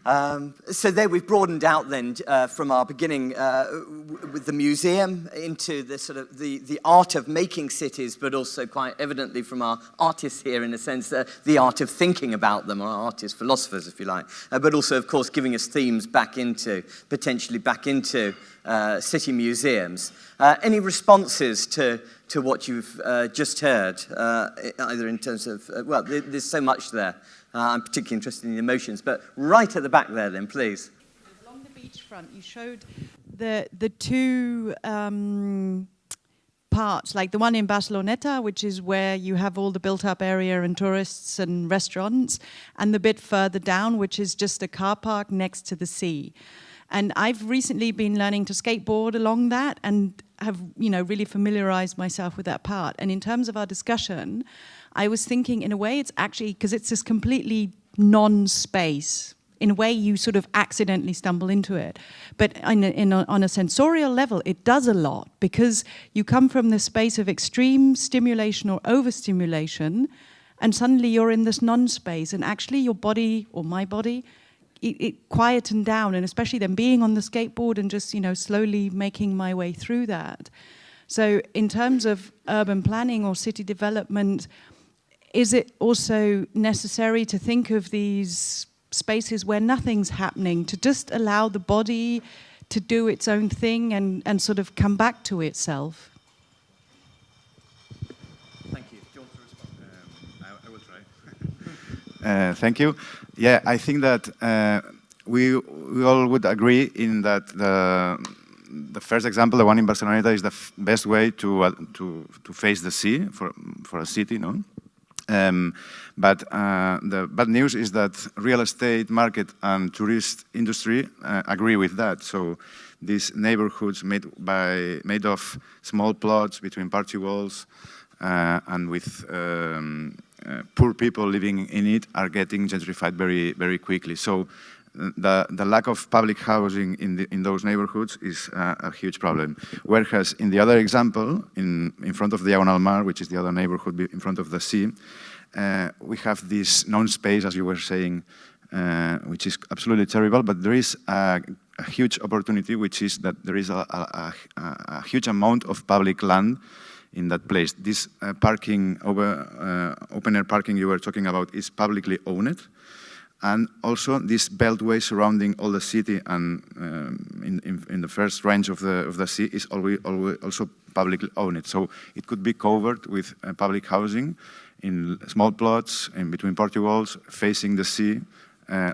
So there we've broadened out then from our beginning with the museum into the sort of the art of making cities, but also quite evidently from our artists here in a sense, the art of thinking about them, or artists, philosophers if you like, but also of course giving us themes potentially back into city museums. Any responses to what you've just heard, either in terms of, well, there's so much there. I'm particularly interested in the emotions, but right at the back there then, please. Along the beachfront, you showed the two parts, like the one in Barceloneta, which is where you have all the built-up area and tourists and restaurants, and the bit further down, which is just a car park next to the sea. And I've recently been learning to skateboard along that and have, really familiarized myself with that part. And in terms of our discussion, I was thinking, in a way, it's actually, because it's this completely non-space. In a way, you sort of accidentally stumble into it. But on a sensorial level, it does a lot, because you come from this space of extreme stimulation or overstimulation, and suddenly you're in this non-space, and actually your body, or my body, it quietened down, and especially then being on the skateboard and just, slowly making my way through that. So in terms of urban planning or city development, is it also necessary to think of these spaces where nothing's happening, to just allow the body to do its own thing and sort of come back to itself? Thank you. Do you want to respond? I will try. Thank you. Yeah, I think that we all would agree in that the first example, the one in Barcelona, is the best way to face the sea for a city, no? But the bad news is that real estate market and tourist industry agree with that. So these neighborhoods made of small plots between party walls and with poor people living in it are getting gentrified very, very quickly. So the lack of public housing in those neighborhoods is a huge problem. Whereas in the other example, in front of the Diagonal Mar, which is the other neighborhood in front of the sea, we have this non-space, as you were saying, which is absolutely terrible, but there is a huge opportunity, which is that there is a huge amount of public land in that place. This parking, open-air parking you were talking about, is publicly owned. And also this beltway surrounding all the city and in the first range of the sea is always also publicly owned. So it could be covered with public housing in small plots in between party walls, facing the sea,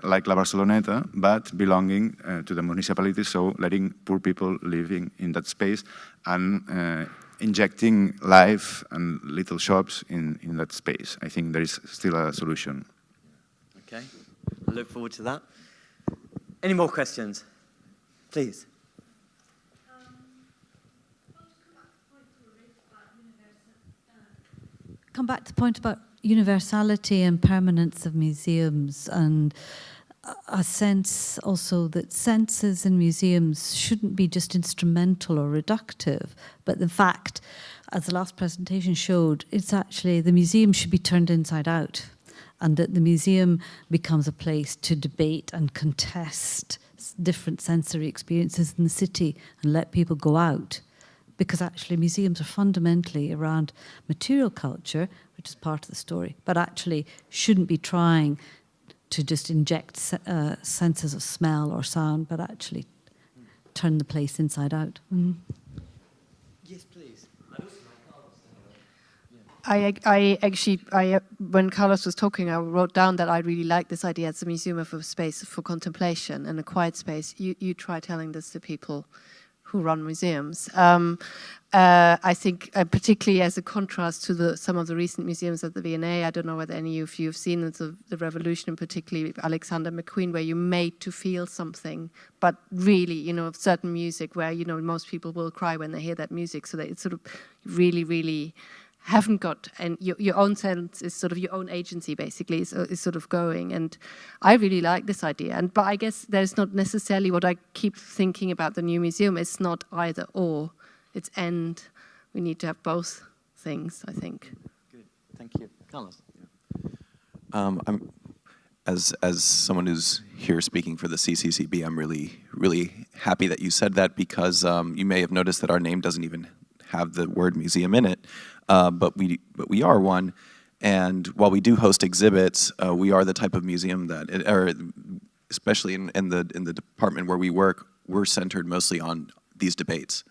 like La Barceloneta, but belonging to the municipality, so letting poor people living in that space and injecting life and little shops in that space. I think there is still a solution. Okay. I look forward to that. Any more questions? Please. Come back to the point about universality and permanence of museums, and a sense also that senses in museums shouldn't be just instrumental or reductive, but the fact, as the last presentation showed, it's actually the museum should be turned inside out, and that the museum becomes a place to debate and contest different sensory experiences in the city and let people go out. Because actually museums are fundamentally around material culture, which is part of the story, but actually shouldn't be trying to just inject senses of smell or sound, but actually turn the place inside out. Mm. Yes, please. I actually, when Carlos was talking, I wrote down that I really like this idea as a museum of a space for contemplation and a quiet space. You try telling this to people who run museums. I think particularly as a contrast to some of the recent museums at the V&A, I don't know whether any of you have seen the Revolution, and particularly Alexander McQueen, where you're made to feel something, but really, certain music where, most people will cry when they hear that music, so that it's sort of really, really haven't got, and your own sense is sort of your own agency basically is sort of going, and I really like this idea. But I guess there's not necessarily what I keep thinking about the new museum. It's not either or, it's and. We need to have both things, I think. Good, thank you, Carlos. as someone who's here speaking for the CCCB, I'm really happy that you said that, because you may have noticed that our name doesn't even have the word museum in it, but we are one. And while we do host exhibits, we are the type of museum that, especially in the department where we work, we're centered mostly on these debates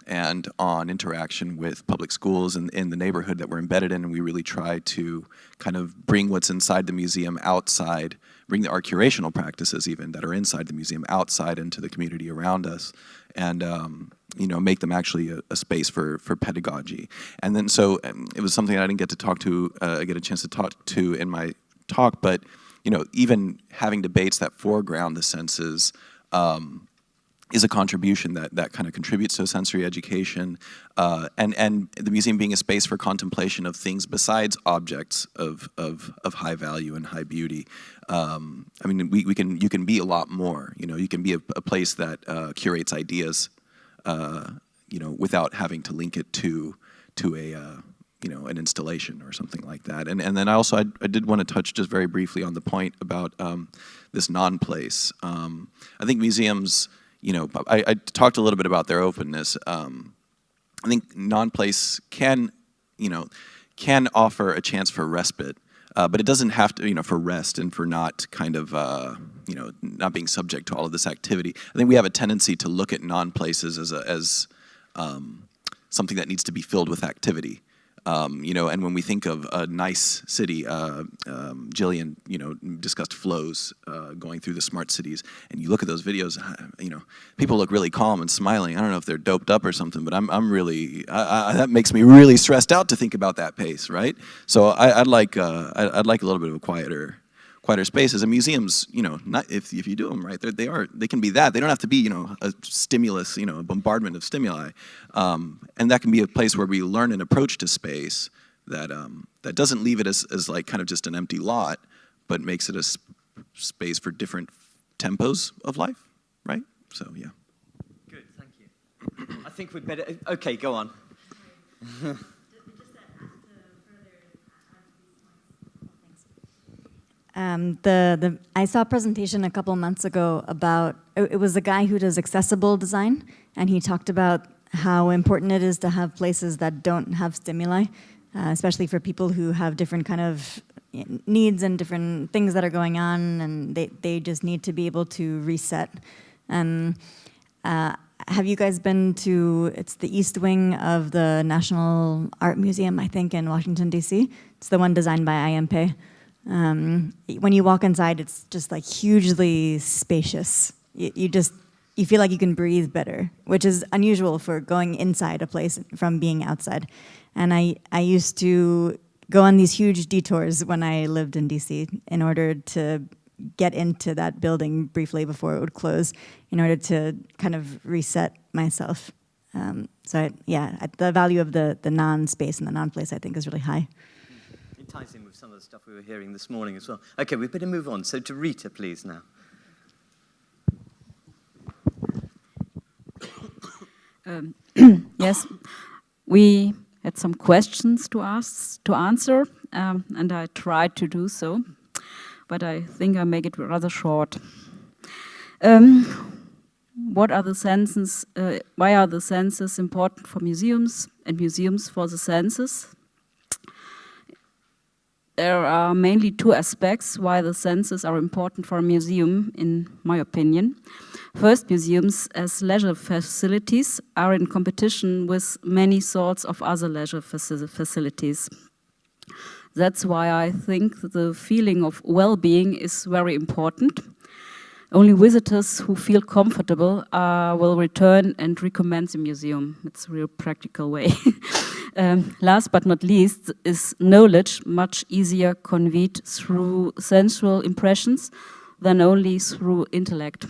and on interaction with public schools and in the neighborhood that we're embedded in. And we really try to kind of bring what's inside the museum outside, bring our curational practices even that are inside the museum outside into the community around us, and you know, make them actually a space for pedagogy. And then so it was something I didn't get to get a chance to talk to in my talk, but you know, even having debates that foreground the senses is a contribution that kind of contributes to sensory education, and the museum being a space for contemplation of things besides objects of high value and high beauty. I mean, you can be a lot more. You know, you can be a place that curates ideas, you know, without having to link it to a you know, an installation or something like that. And then I did want to touch just very briefly on the point about this non-place. I think museums, you know, I talked a little bit about their openness. I think non-place can offer a chance for respite, but it doesn't have to, you know, for rest and for not kind of, you know, not being subject to all of this activity. I think we have a tendency to look at non-places as something that needs to be filled with activity. You know, and when we think of a nice city, Jillian, you know, discussed flows going through the smart cities, and you look at those videos, you know, people look really calm and smiling. I don't know if they're doped up or something, but I'm really, that makes me really stressed out to think about that pace, right? So I'd like a little bit of a quieter spaces. And museums, you know, not if you do them right, they can be that. They don't have to be, you know, a stimulus, you know, a bombardment of stimuli, and that can be a place where we learn an approach to space that that doesn't leave it as like kind of just an empty lot, but makes it a space for different tempos of life, right? So yeah. Good, thank you. I think we'd better. Okay, go on. I saw a presentation a couple months ago about, it was a guy who does accessible design, and he talked about how important it is to have places that don't have stimuli, especially for people who have different kind of needs and different things that are going on, and they just need to be able to reset. Have you guys been to, it's the East Wing of the National Art Museum, I think, in Washington, D.C.? It's the one designed by IMP. When you walk inside, it's just like hugely spacious. You feel like you can breathe better, which is unusual for going inside a place from being outside. And I used to go on these huge detours when I lived in DC in order to get into that building briefly before it would close, in order to kind of reset myself. The value of the non-space and the non-place, I think, is really high. It ties in with some of the stuff we were hearing this morning as well. Okay, we better move on. So to Rita, please, now. Yes, we had some questions to answer, and I tried to do so, but I think I make it rather short. What are the senses? Why are the senses important for museums and museums for the senses? There are mainly two aspects why the senses are important for a museum, in my opinion. First, museums as leisure facilities are in competition with many sorts of other leisure facilities. That's why I think the feeling of well-being is very important. Only visitors who feel comfortable will return and recommend the museum. It's a real practical way. Last but not least, is knowledge much easier conveyed through sensual impressions than only through intellect.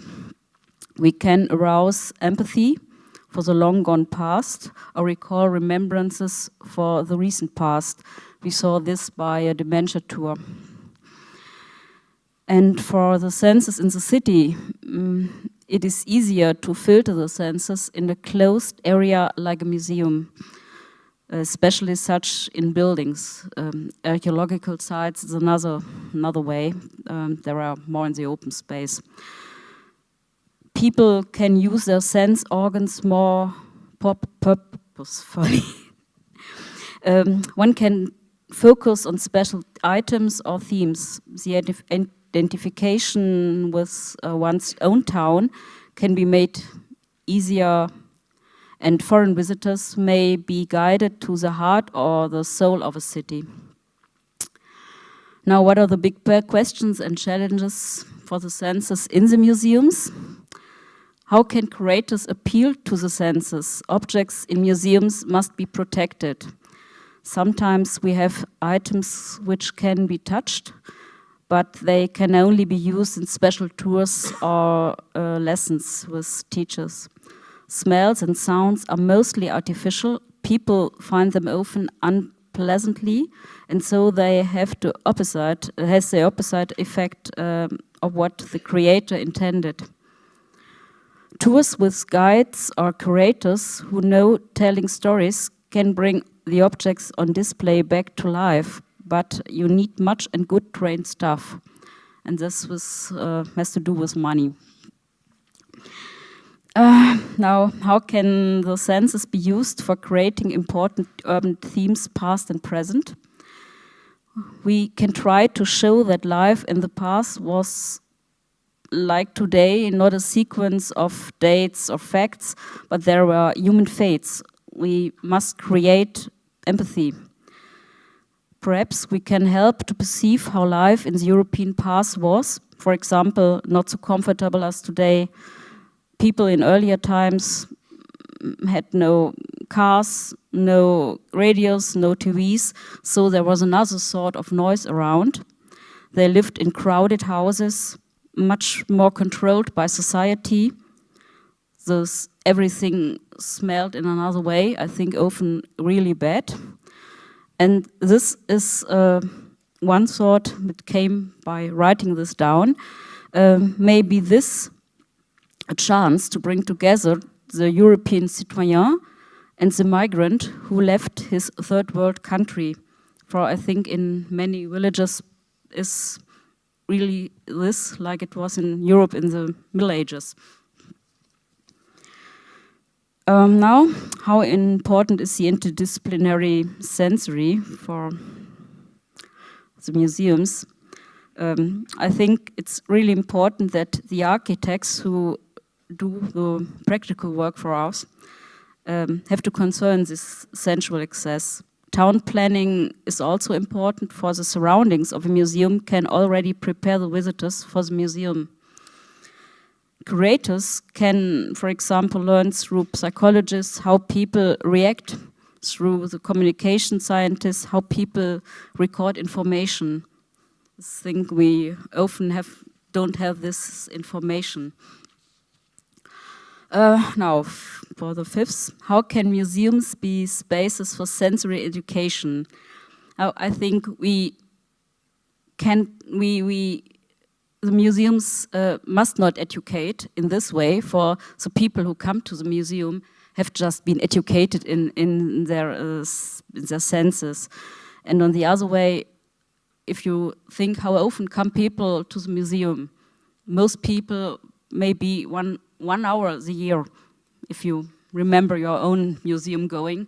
We can arouse empathy for the long gone past or recall remembrances for the recent past. We saw this by a dementia tour. And for the senses in the city, it is easier to filter the senses in a closed area like a museum. especially such in buildings. Archaeological sites is another way. There are more in the open space. People can use their sense organs more purposefully. One can focus on special items or themes. The identification with one's own town can be made easier, and foreign visitors may be guided to the heart or the soul of a city. Now, what are the big questions and challenges for the senses in the museums? How can curators appeal to the senses? Objects in museums must be protected. Sometimes we have items which can be touched, but they can only be used in special tours or lessons with teachers. Smells and sounds are mostly artificial. People find them often unpleasantly, and so they have the opposite effect of what the creator intended. Tours with guides or curators who know telling stories can bring the objects on display back to life, but you need much and good trained staff, and this has to do with money. Now, how can the senses be used for creating important urban themes, past and present? We can try to show that life in the past was like today, not a sequence of dates or facts, but there were human fates. We must create empathy. Perhaps we can help to perceive how life in the European past was, for example, not so comfortable as today. People in earlier times had no cars, no radios, no TVs, so there was another sort of noise around. They lived in crowded houses, much more controlled by society. Thus, everything smelled in another way, I think often really bad. And this is one thought that came by writing this down. Maybe this a chance to bring together the European citoyen and the migrant who left his third world country. For I think in many villages is really this, like it was in Europe in the Middle Ages. Now, how important is the interdisciplinary sensory for the museums? I think it's really important that the architects who do the practical work for us have to concern this sensual access. Town planning is also important, for the surroundings of a museum can already prepare the visitors for the museum. Curators can, for example, learn through psychologists how people react, through the communication scientists how people record information. I think we often don't have this information. Now, for the fifth, how can museums be spaces for sensory education? I think the museums must not educate in this way, for the people who come to the museum have just been educated in their senses. And on the other way, if you think how often come people to the museum, most people maybe one hour a year, if you remember your own museum going.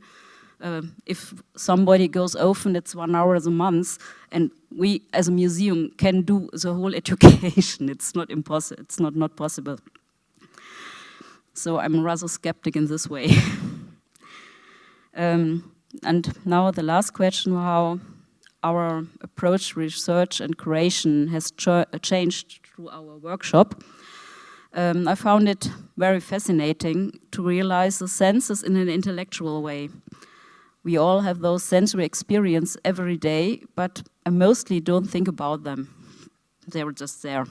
If somebody goes often, it's 1 hour a month, and we as a museum can do the whole education. It's not impossible. It's not possible. So I'm rather skeptic in this way. And now the last question: how our approach, research, and curation has changed through our workshop. I found it very fascinating to realize the senses in an intellectual way. We all have those sensory experiences every day, but I mostly don't think about them. They were just there.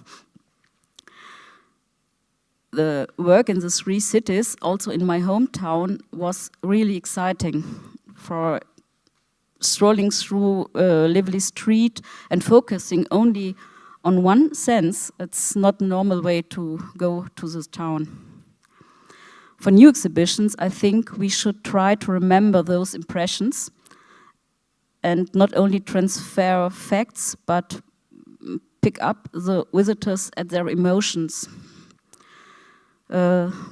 The work in the 3 cities, also in my hometown, was really exciting. For strolling through a lively street and focusing only on one sense, it's not a normal way to go to this town. For new exhibitions, I think we should try to remember those impressions and not only transfer facts, but pick up the visitors at their emotions.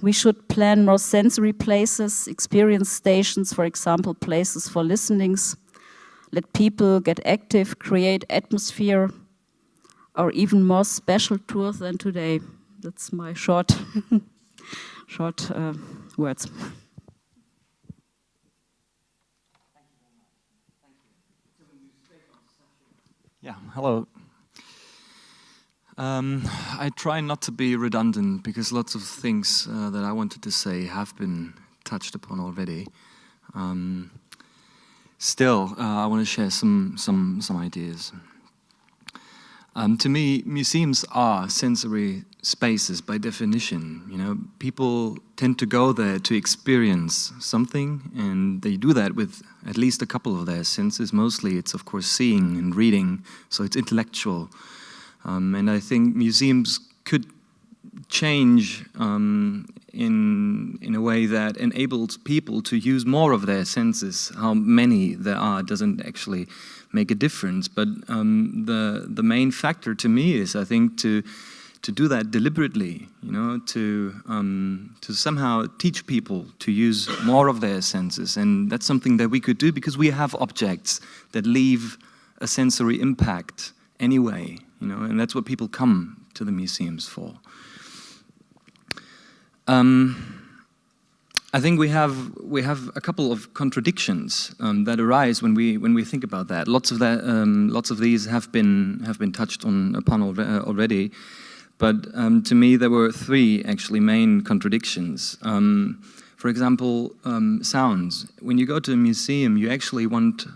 We should plan more sensory places, experience stations, for example, places for listenings, let people get active, create atmosphere, or even more special tours than today. That's my short words. Yeah, hello. I try not to be redundant because lots of things that I wanted to say have been touched upon already. Still, I want to share some ideas. To me, museums are sensory spaces by definition. You know, people tend to go there to experience something, and they do that with at least a couple of their senses. Mostly, it's of course seeing and reading, so it's intellectual. And I think museums could change in a way that enables people to use more of their senses. How many there are doesn't actually make a difference, but the main factor to me is, I think, to do that deliberately. You know, to somehow teach people to use more of their senses, and that's something that we could do because we have objects that leave a sensory impact anyway. You know, and that's what people come to the museums for. I think we have a couple of contradictions that arise when we think about that. Lots of these have been touched upon already, but to me there were three actually main contradictions. For example, sounds. When you go to a museum, you actually want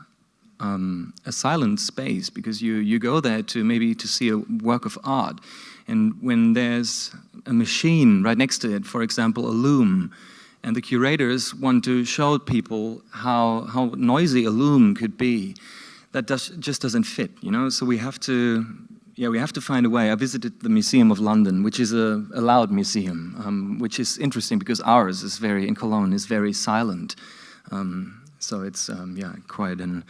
a silent space because you go there to see a work of art, and when there's a machine right next to it, for example, a loom, and the curators want to show people how noisy a loom could be, that just doesn't fit, you know. So we have to find a way. I visited the Museum of London, which is a loud museum, which is interesting because ours is in Cologne is very silent. So it's quite an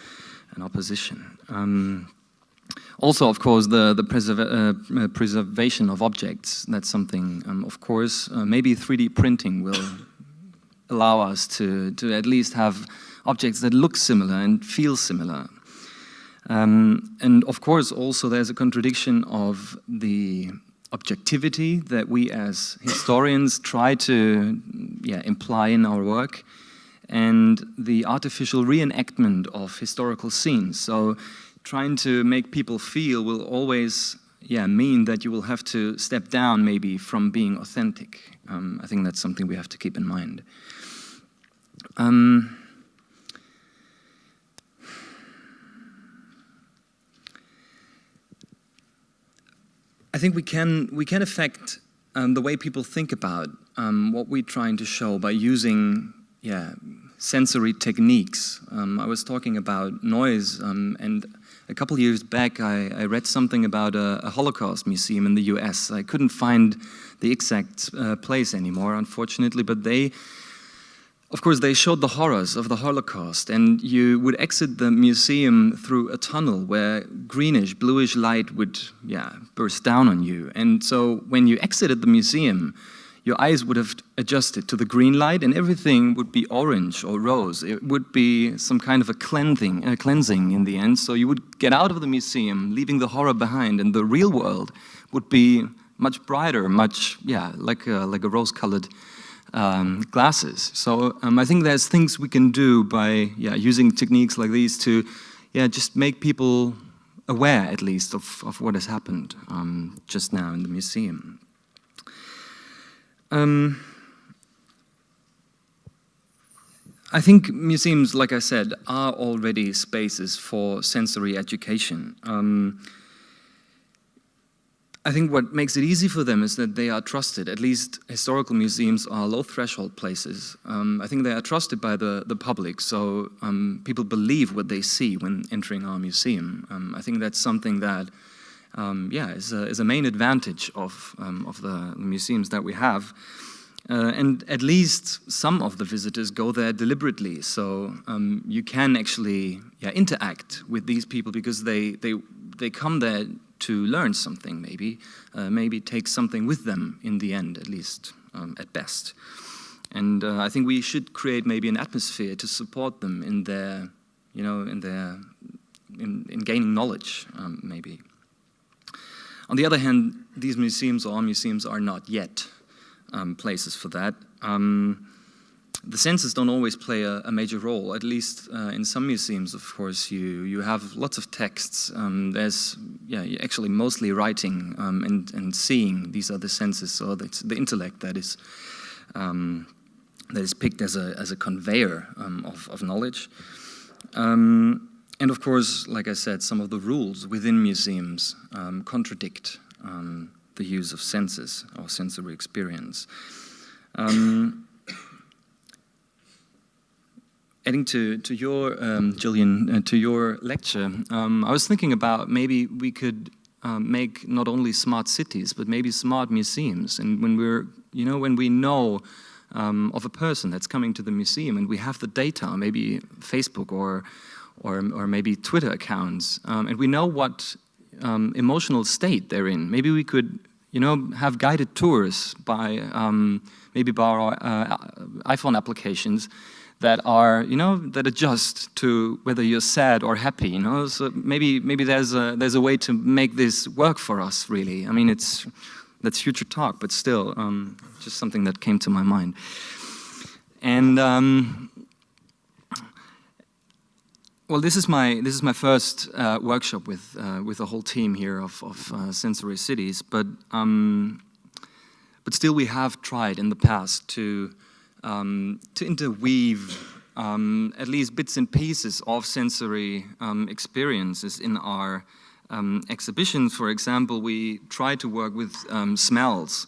opposition. Also, of course, the preservation of objects. That's something. Of course, maybe 3D printing will allow us to at least have objects that look similar and feel similar. And of course, also there's a contradiction of the objectivity that we as historians try to imply in our work, and the artificial reenactment of historical scenes. So trying to make people feel will always mean that you will have to step down maybe from being authentic. I think that's something we have to keep in mind. I think we can affect the way people think about what we're trying to show by using sensory techniques. I was talking about noise, and a couple years back I read something about a Holocaust museum in the US. I couldn't find the exact place anymore, unfortunately, but of course, they showed the horrors of the Holocaust, and you would exit the museum through a tunnel where greenish, bluish light would, burst down on you. And so when you exited the museum, your eyes would have adjusted to the green light, and everything would be orange or rose. It would be some kind of a cleansing in the end. So you would get out of the museum, leaving the horror behind, and the real world would be much brighter, much, like a rose-colored glasses. So I think there's things we can do by using techniques like these to just make people aware at least of what has happened just now in the museum. I think museums, like I said, are already spaces for sensory education. I think what makes it easy for them is that they are trusted. At least historical museums are low-threshold places. I think they are trusted by the public, so people believe what they see when entering our museum. I think that's something that is a main advantage of the museums that we have. And at least some of the visitors go there deliberately, so you can actually interact with these people because they come there to learn something, maybe take something with them in the end, at least, at best. And I think we should create maybe an atmosphere to support them in their, in gaining knowledge, maybe. On the other hand, these museums or museums are not yet places for that. The census don't always play a major role. At least in some museums, of course, you have lots of texts. There's actually mostly writing and seeing. These are the senses, or the intellect that is picked as a conveyor of knowledge. And of course, like I said, some of the rules within museums contradict the use of senses or sensory experience. Adding to your, Gillian, to your lecture, I was thinking about maybe we could make not only smart cities, but maybe smart museums. And when when we know of a person that's coming to the museum and we have the data, maybe Facebook or maybe Twitter accounts, and we know what emotional state they're in. Maybe we could, have guided tours by maybe by our iPhone applications that are, that adjust to whether you're sad or happy. So maybe there's a way to make this work for us. Really, I mean, that's future talk, but still, just something that came to my mind. And well, this is my first workshop with the whole team here of Sensory Cities, but still we have tried in the past to interweave at least bits and pieces of sensory experiences in our exhibitions. For example, we tried to work with smells.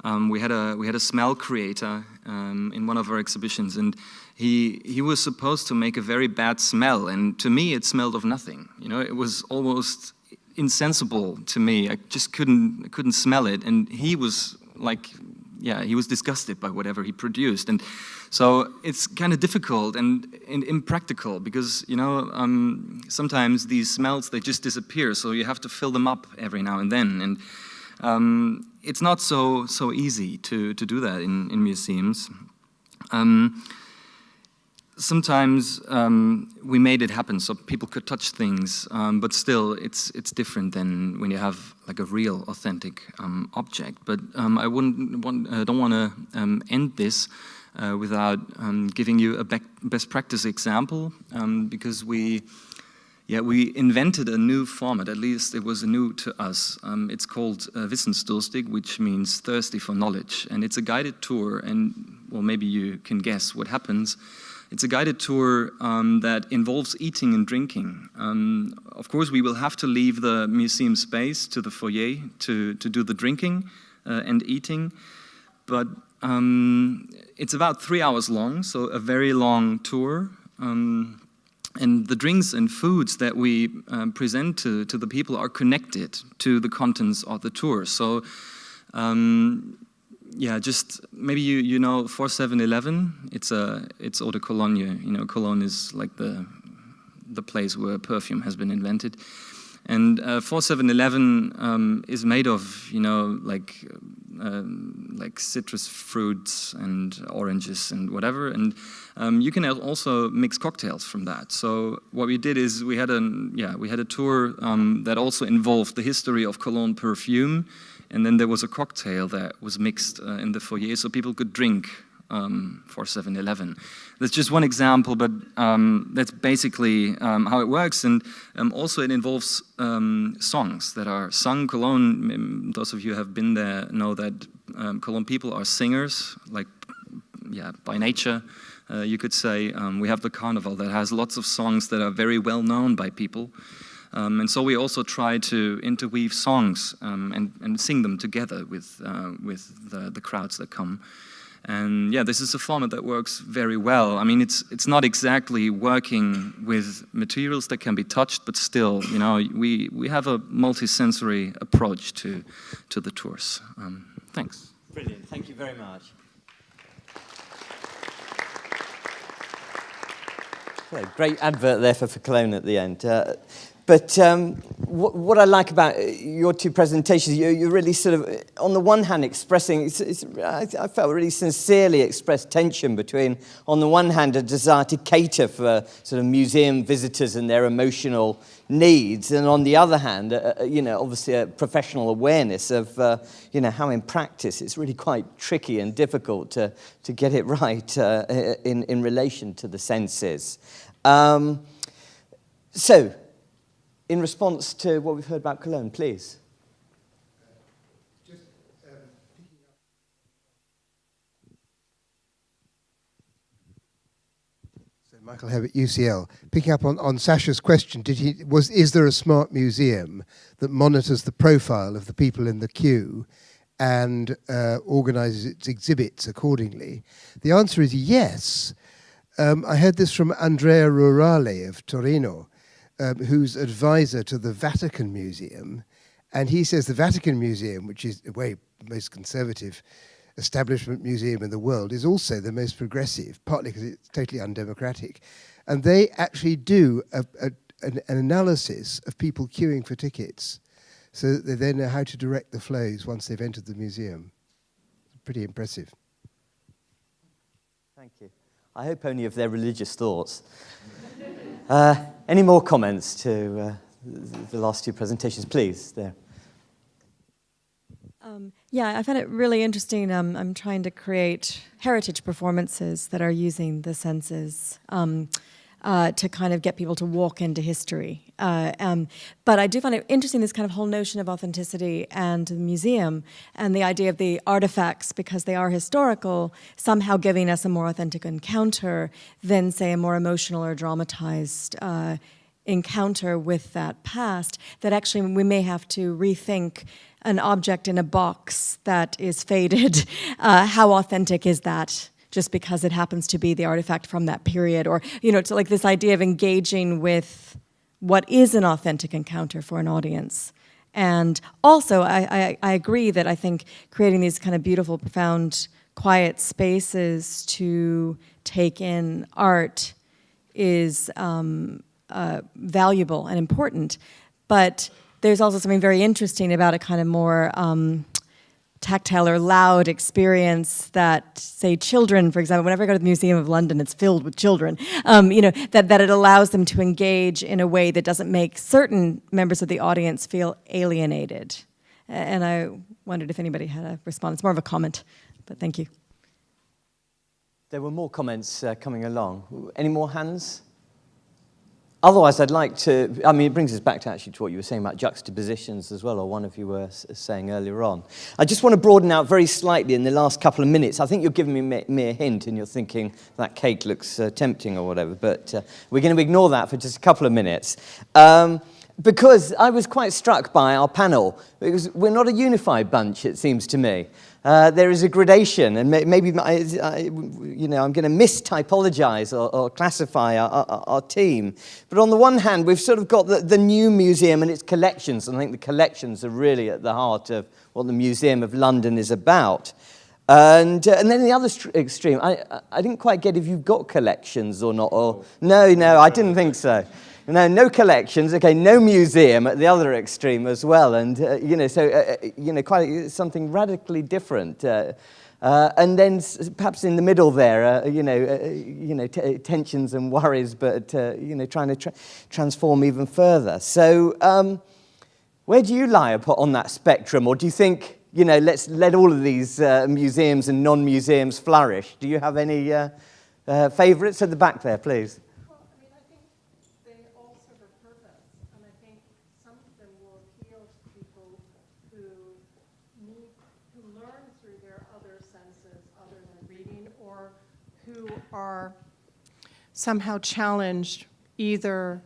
We had a smell creator in one of our exhibitions, and he was supposed to make a very bad smell, and to me it smelled of nothing. It was almost insensible to me. I just couldn't smell it, and he was like, he was disgusted by whatever he produced. And so it's kind of difficult and impractical because sometimes these smells, they just disappear, so you have to fill them up every now and then. And it's not so easy to do that in museums. Sometimes we made it happen so people could touch things, but still it's different than when you have like a real, authentic object. But I don't want to end this without giving you a best practice example, because we invented a new format. At least it was new to us. It's called Wissensdurstig, which means thirsty for knowledge, and it's a guided tour. And well, maybe you can guess what happens. It's a guided tour that involves eating and drinking. Of course, we will have to leave the museum space to the foyer to do the drinking and eating, but it's about 3 hours long, so a very long tour. And the drinks and foods that we present to the people are connected to the contents of the tour. So, just maybe you know 4711. It's Eau de Cologne. Cologne is like the place where perfume has been invented. And 4711 is made of like citrus fruits and oranges and whatever, and you can also mix cocktails from that. So what we did is we had a tour that also involved the history of Cologne perfume, and then there was a cocktail that was mixed in the foyer, so people could drink 4711. That's just one example, but that's basically how it works. And also it involves songs that are sung. Cologne, those of you who have been there know that Cologne people are singers, by nature, you could say. We have the carnival that has lots of songs that are very well known by people. And so we also try to interweave songs and sing them together with the crowds that come. And this is a format that works very well. I mean, it's not exactly working with materials that can be touched, but still, we have a multisensory approach to the tours. Thanks. Brilliant. Thank you very much. Yeah, great advert there for Cologne at the end. But what I like about your two presentations, you're really sort of, on the one hand, expressing, I felt really sincerely expressed tension between, on the one hand, a desire to cater for sort of museum visitors and their emotional needs, and on the other hand, obviously a professional awareness of, how in practice it's really quite tricky and difficult to get it right in relation to the senses. So, in response to what we've heard about Cologne, please. So Michael Hebbett, UCL. Picking up on Sasha's question, is there a smart museum that monitors the profile of the people in the queue and organises its exhibits accordingly? The answer is yes. I heard this from Andrea Rurale of Torino, who's advisor to the Vatican Museum, and he says the Vatican Museum, which is the most conservative establishment museum in the world, is also the most progressive, partly because it's totally undemocratic. And they actually do an analysis of people queuing for tickets so that they then know how to direct the flows once they've entered the museum. Pretty impressive. Thank you. I hope only of their religious thoughts. Any more comments to the last two presentations, please? There. Yeah, I found it really interesting. I'm trying to create heritage performances that are using the senses to kind of get people to walk into history. But I do find it interesting, this kind of whole notion of authenticity and the museum and the idea of the artifacts, because they are historical, somehow giving us a more authentic encounter than, say, a more emotional or dramatized encounter with that past, that actually we may have to rethink an object in a box that is faded. How authentic is that? Just because it happens to be the artifact from that period, or to like this idea of engaging with what is an authentic encounter for an audience. And also, I agree that I think creating these kind of beautiful, profound, quiet spaces to take in art is valuable and important. But there's also something very interesting about a kind of more tactile or loud experience that, say, children, for example, whenever I go to the Museum of London, it's filled with children, that it allows them to engage in a way that doesn't make certain members of the audience feel alienated. And I wondered if anybody had a response, more of a comment, but thank you. There were more comments coming along. Any more hands? Otherwise, I'd like to, it brings us back to actually to what you were saying about juxtapositions as well, or one of you were saying earlier on. I just want to broaden out very slightly in the last couple of minutes. I think you're giving me a hint and you're thinking that cake looks tempting or whatever, but we're going to ignore that for just a couple of minutes. Because I was quite struck by our panel, because we're not a unified bunch, it seems to me. There is a gradation, and maybe I'm going to mistypologize or classify our team. But on the one hand, we've sort of got the new museum and its collections, and I think the collections are really at the heart of what the Museum of London is about. And then the other extreme, I didn't quite get if you've got collections or not. Or no, I didn't think so. No collections. Okay, no museum at the other extreme as well, and quite something radically different. And then perhaps in the middle there, tensions and worries, but trying to transform even further. So, where do you lie on that spectrum, or do you think let's let all of these museums and non-museums flourish? Do you have any favourites at the back there, please? Are somehow challenged either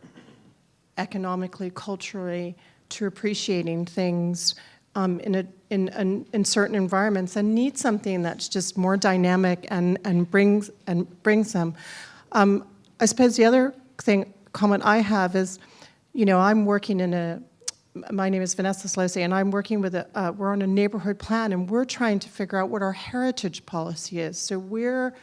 economically, culturally, to appreciating things in certain environments, and need something that's just more dynamic and brings them. I suppose the other comment I have is, I'm working my name is Vanessa Slosey, and I'm working with we're on a neighborhood plan, and we're trying to figure out what our heritage policy is. So we're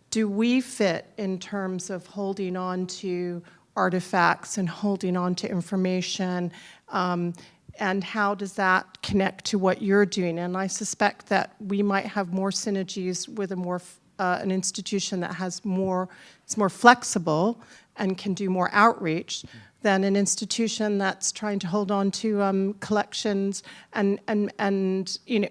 do we fit in terms of holding on to artifacts and holding on to information, and how does that connect to what you're doing? And I suspect that we might have more synergies with an institution that has it's more flexible and can do more outreach than an institution that's trying to hold on to collections and you know,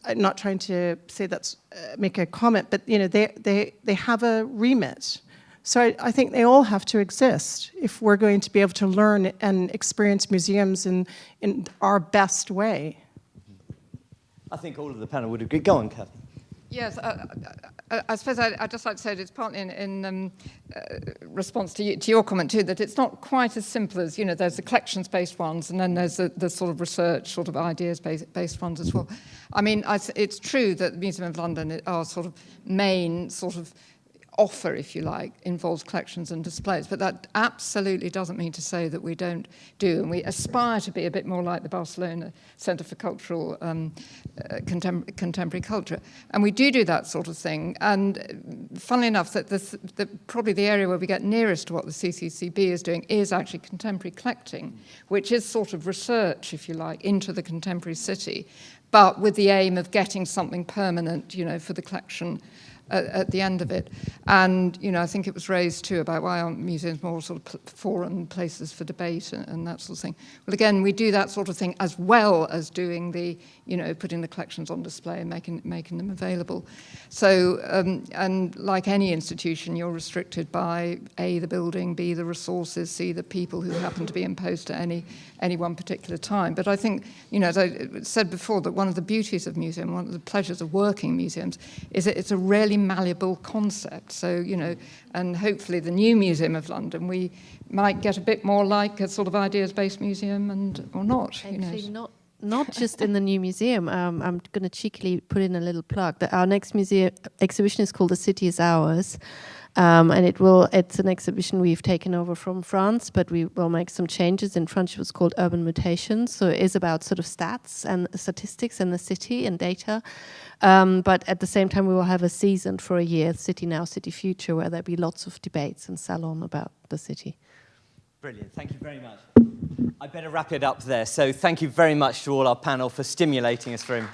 I'm not trying to say that's make a comment, but you know, they have a remit. So I think they all have to exist if we're going to be able to learn and experience museums in our best way. I think all of the panel would agree. Go on, Kathy. Yes, I suppose I'd just like to say that it's partly in response to your comment too, that it's not quite as simple as, you know, there's the collections-based ones and then there's the sort of research, sort of ideas-based ones as well. I mean, it's true that the Museum of London, our sort of main sort of offer, if you like, involves collections and displays, but that absolutely doesn't mean to say that we don't do, and we aspire to be a bit more like the Barcelona Centre for Cultural Contemporary Culture, and we do that sort of thing. And funnily enough, that probably the area where we get nearest to what the CCCB is doing is actually contemporary collecting, which is sort of research, if you like, into the contemporary city, but with the aim of getting something permanent, you know, for the collection at the end of it. And, you know, I think it was raised too about why aren't museums more sort of forum places for debate and that sort of thing. Well, again, we do that sort of thing as well as doing the, you know, putting the collections on display and making them available. So, and like any institution, you're restricted by A, the building, B, the resources, C, the people who happen to be imposed at any one particular time. But I think, you know, as I said before, that one of the beauties of museum, one of the pleasures of working in museums, is that it's a really malleable concept. So, you know, and hopefully the new Museum of London, we might get a bit more like a sort of ideas-based museum or not. Actually, not just in the new museum. I'm going to cheekily put in a little plug that our next museum exhibition is called The City is Ours. And it's an exhibition we've taken over from France, but we will make some changes. In French, it was called Urban Mutations. So it is about sort of stats and statistics in the city and data. But at the same time, we will have a season for a year, City Now, City Future, where there'll be lots of debates and salon about the city. Brilliant. Thank you very much. I better wrap it up there. So thank you very much to all our panel for stimulating us very much.